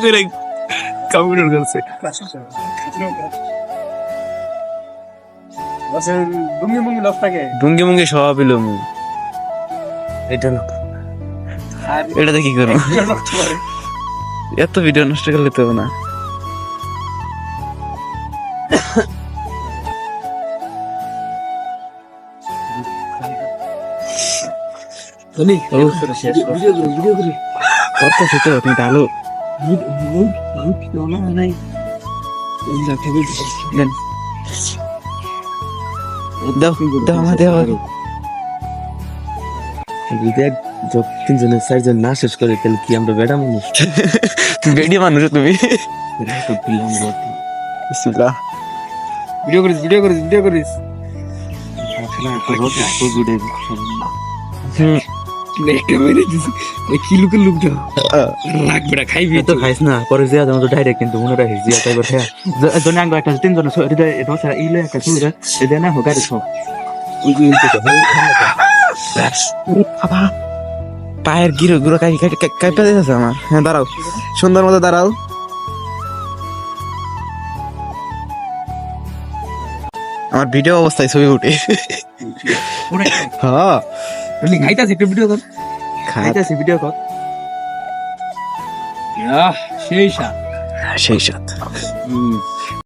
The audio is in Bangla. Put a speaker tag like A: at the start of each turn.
A: করে কম্পিউটার করছে। ডুঙ্গি মুঙ্গি সব পেল এটাতে কি করবো? এত ভিডিও নষ্ট করলে তো না। তুমি ডালো
B: তিনজনে চারজন না শেষ করে তাহলে কি আমরা বেড়া মানুষ?
A: বেডি মানুষ তুমি।
B: ভিডিও করিস খাইবি তো খাইস না পরে জিয়া তো ডাইরেক্ট কিন্তু মনে রাখিস জিয়া টাইবার খায় জনে আঙ্গ একটা তিনজন এটা ইলে একটা সুরে এটা না হোক গাড়ি সব
A: পায়ের গিরো গুলো কাইপা দিতেছে আমার। হ্যাঁ দাঁড়াও, সুন্দর মতো দাঁড়াও। আমার ভিডিও অবস্থায় ছবি উঠে। হ্যাঁ
B: খাইতাছি একটু ভিডিও কর খাইতাছি ভিডিও কর সেই সাথ
A: সেই সাথে